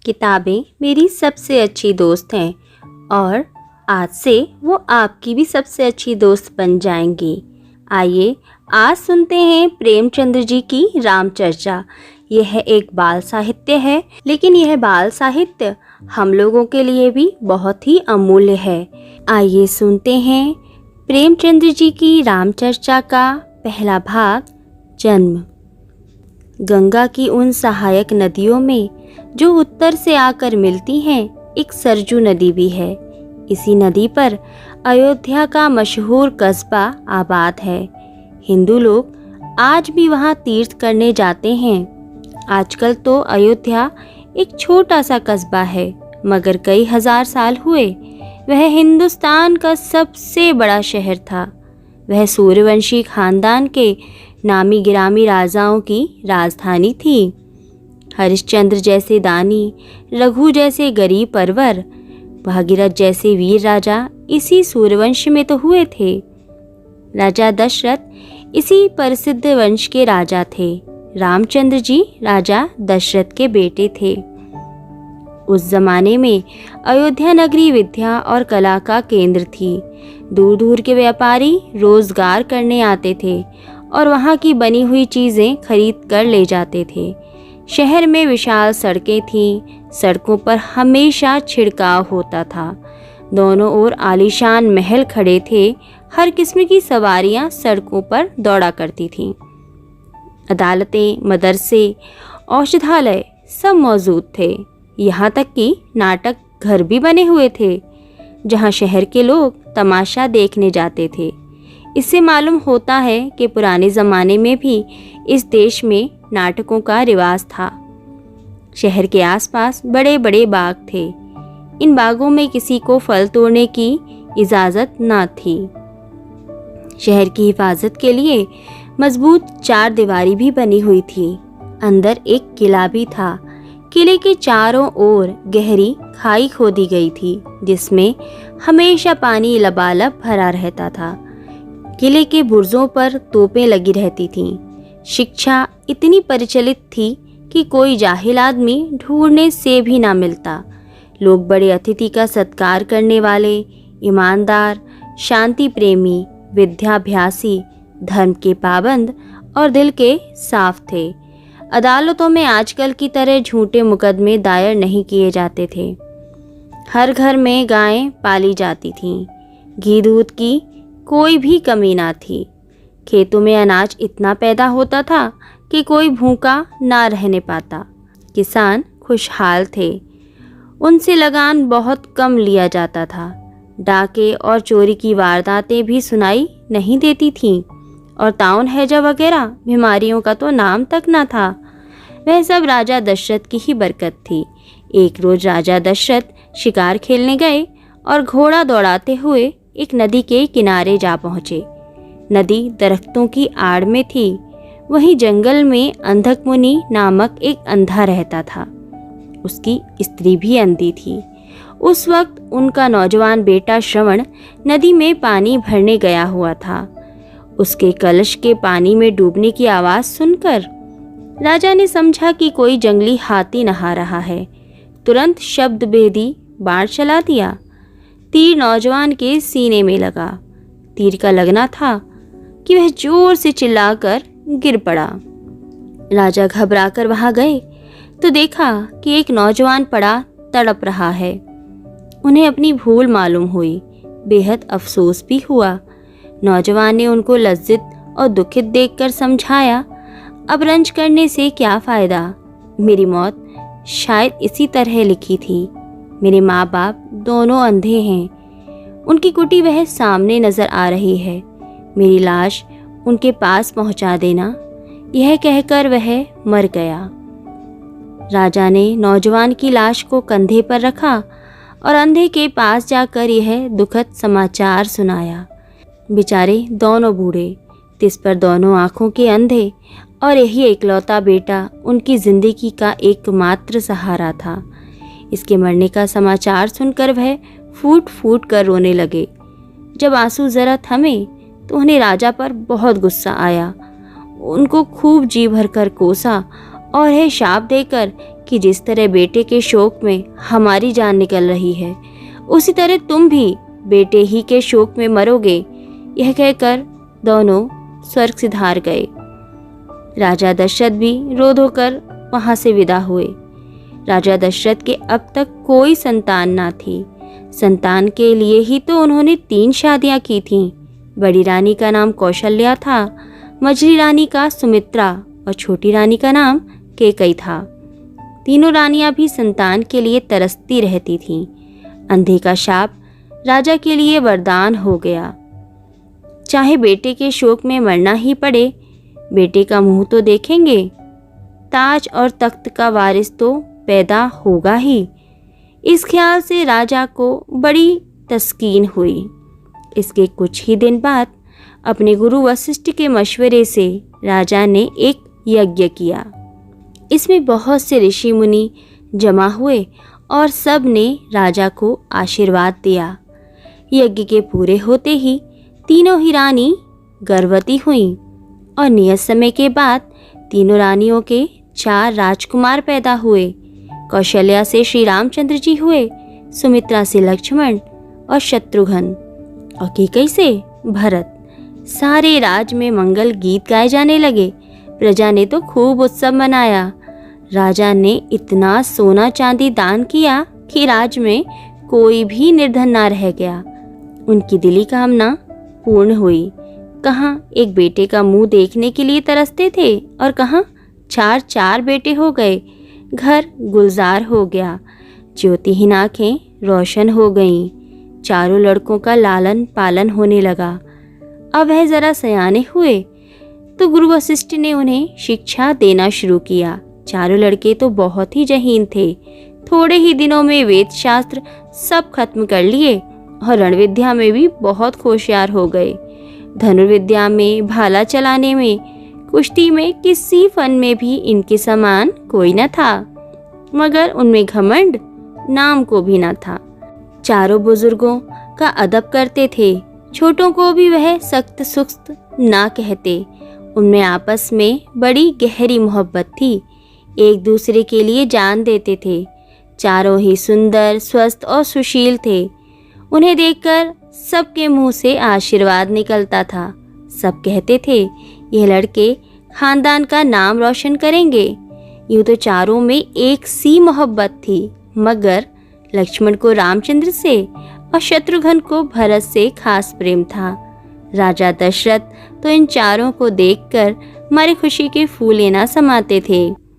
किताबें मेरी सबसे अच्छी दोस्त हैं और आज से वो आपकी भी सबसे अच्छी दोस्त बन जाएंगी। आइए आज सुनते हैं प्रेमचंद्र जी की रामचर्चा। यह एक बाल साहित्य है, लेकिन यह बाल साहित्य हम लोगों के लिए भी बहुत ही अमूल्य है। आइए सुनते हैं प्रेमचंद्र जी की रामचर्चा का पहला भाग, जन्म। गंगा की उन सहायक नदियों में जो उत्तर से आकर मिलती हैं, एक सरजू नदी भी है। इसी नदी पर अयोध्या का मशहूर कस्बा आबाद है। हिंदू लोग आज भी वहाँ तीर्थ करने जाते हैं। आजकल तो अयोध्या एक छोटा सा कस्बा है, मगर कई हजार साल हुए वह हिंदुस्तान का सबसे बड़ा शहर था। वह सूर्यवंशी खानदान के नामी गिरामी राजाओं की राजधानी थी। हरिश्चंद्र जैसे दानी, रघु जैसे गरीब परवर, भागीरथ जैसे वीर राजा इसी सूर्यवंश में तो हुए थे। राजा दशरथ इसी प्रसिद्ध वंश के राजा थे। रामचंद्र जी राजा दशरथ के बेटे थे। उस जमाने में अयोध्या नगरी विद्या और कला का केंद्र थी। दूर दूर के व्यापारी रोजगार करने आते थे और वहाँ की बनी हुई चीज़ें खरीद कर ले जाते थे। शहर में विशाल सड़कें थीं। सड़कों पर हमेशा छिड़काव होता था। दोनों ओर आलीशान महल खड़े थे। हर किस्म की सवारियाँ सड़कों पर दौड़ा करती थीं। अदालतें, मदरसे, औषधालय सब मौजूद थे। यहाँ तक कि नाटक घर भी बने हुए थे, जहाँ शहर के लोग तमाशा देखने जाते थे। इससे मालूम होता है कि पुराने ज़माने में भी इस देश में नाटकों का रिवाज था। शहर के आसपास बड़े बड़े बाग थे। इन बागों में किसी को फल तोड़ने की इजाज़त न थी। शहर की हिफाजत के लिए मजबूत चार दीवारी भी बनी हुई थी। अंदर एक किला भी था। किले के चारों ओर गहरी खाई खोदी गई थी, जिसमें हमेशा पानी लबालब भरा रहता था। किले के बुर्जों पर तोपें लगी रहती थीं। शिक्षा इतनी प्रचलित थी कि कोई जाहिल आदमी ढूंढने से भी ना मिलता। लोग बड़े अतिथि का सत्कार करने वाले, ईमानदार, शांति प्रेमी, विद्याभ्यासी, धर्म के पाबंद और दिल के साफ थे। अदालतों में आजकल की तरह झूठे मुकदमे दायर नहीं किए जाते थे। हर घर में गायें पाली जाती थीं। घी दूध की कोई भी कमी ना थी। खेतों में अनाज इतना पैदा होता था कि कोई भूखा ना रहने पाता। किसान खुशहाल थे। उनसे लगान बहुत कम लिया जाता था। डाके और चोरी की वारदातें भी सुनाई नहीं देती थीं और ताउन हैजा वगैरह बीमारियों का तो नाम तक ना था। वह सब राजा दशरथ की ही बरकत थी। एक रोज राजा दशरथ शिकार खेलने गए और घोड़ा दौड़ाते हुए एक नदी के किनारे जा पहुँचे। नदी दरख्तों की आड़ में थी। वहीं जंगल में अंधक मुनि नामक एक अंधा रहता था। उसकी स्त्री भी अंधी थी। उस वक्त उनका नौजवान बेटा श्रवण नदी में पानी भरने गया हुआ था। उसके कलश के पानी में डूबने की आवाज़ सुनकर राजा ने समझा कि कोई जंगली हाथी नहा रहा है। तुरंत शब्द भेदी बाण चला दिया। तीर नौजवान के सीने में लगा। तीर का लगना था कि वह जोर से चिल्लाकर गिर पड़ा। राजा घबराकर वहां गए तो देखा कि एक नौजवान पड़ा तड़प रहा है। उन्हें अपनी भूल मालूम हुई। बेहद अफसोस भी हुआ। नौजवान ने उनको लज्जित और दुखित देखकर समझाया, अब रंज करने से क्या फ़ायदा। मेरी मौत शायद इसी तरह लिखी थी। मेरे माँ बाप दोनों अंधे हैं। उनकी कुटी वह सामने नज़र आ रही है। मेरी लाश उनके पास पहुँचा देना। यह कहकर वह मर गया। राजा ने नौजवान की लाश को कंधे पर रखा और अंधे के पास जाकर यह दुखद समाचार सुनाया। बेचारे दोनों बूढ़े, तिस पर दोनों आँखों के अंधे, और यही इकलौता बेटा उनकी जिंदगी का एकमात्र सहारा था। इसके मरने का समाचार सुनकर वह फूट फूट कर रोने लगे। जब आंसू जरा थमे तो उन्हें राजा पर बहुत गुस्सा आया। उनको खूब जी भर कर कोसा और यह शाप देकर कि जिस तरह बेटे के शोक में हमारी जान निकल रही है, उसी तरह तुम भी बेटे ही के शोक में मरोगे। यह कहकर दोनों स्वर्ग सिधार गए। राजा दशरथ भी रो धोकर वहां से विदा हुए। राजा दशरथ के अब तक कोई संतान ना थी। संतान के लिए ही तो उन्होंने 3 शादियां की थीं। बड़ी रानी का नाम कौशल्या था, मझली रानी का सुमित्रा और छोटी रानी का नाम कैकेयी था। तीनों रानियां भी संतान के लिए तरसती रहती थीं। अंधे का शाप राजा के लिए वरदान हो गया। चाहे बेटे के शोक में मरना ही पड़े, बेटे का मुंह तो देखेंगे। ताज और तख्त का वारिस तो पैदा होगा ही। इस ख्याल से राजा को बड़ी तस्कीन हुई। इसके कुछ ही दिन बाद अपने गुरु वशिष्ठ के मशवरे से राजा ने एक यज्ञ किया। इसमें बहुत से ऋषि मुनि जमा हुए और सब ने राजा को आशीर्वाद दिया। यज्ञ के पूरे होते ही तीनों ही रानी गर्भवती हुईं और नियत समय के बाद तीनों रानियों के 4 राजकुमार पैदा हुए। कौशल्या से श्री रामचंद्र जी हुए, सुमित्रा से लक्ष्मण और शत्रुघ्न, और कैकेयी से भरत। सारे राज में मंगल गीत गाए जाने लगे। प्रजा ने तो खूब उत्सव मनाया। राजा ने इतना सोना चांदी दान किया कि राज में कोई भी निर्धन ना रह गया। उनकी दिली कामना पूर्ण हुई। कहाँ एक बेटे का मुंह देखने के लिए तरसते थे और कहाँ 4 बेटे हो गए। घर गुलजार हो गया। ज्योतिहीन आंखें रोशन हो गईं। चारों लड़कों का लालन पालन होने लगा। अब वह जरा सयाने हुए तो गुरु वशिष्ठ ने उन्हें शिक्षा देना शुरू किया। चारों लड़के तो बहुत ही जहीन थे। थोड़े ही दिनों में वेद शास्त्र सब खत्म कर लिए और रणविद्या में भी बहुत होशियार हो गए। धनुर्विद्या में, भाला चलाने में, कुश्ती में, किसी फन में भी इनके समान कोई न था। मगर उनमें घमंड नाम को भी न था। चारों बुजुर्गों का अदब करते थे। छोटों को भी वह सख्त सुस्त ना कहते। उनमें आपस में बड़ी गहरी मोहब्बत थी। एक दूसरे के लिए जान देते थे। चारों ही सुंदर, स्वस्थ और सुशील थे। उन्हें देखकर सबके मुंह से आशीर्वाद निकलता था। सब कहते थे यह लड़के खानदान का नाम रोशन करेंगे। यूं तो चारों में एक सी मोहब्बत थी, मगर लक्ष्मण को रामचंद्र से और शत्रुघ्न को भरत से खास प्रेम था। राजा दशरथ तो इन चारों को देखकर मारे खुशी के फूले ना समाते थे।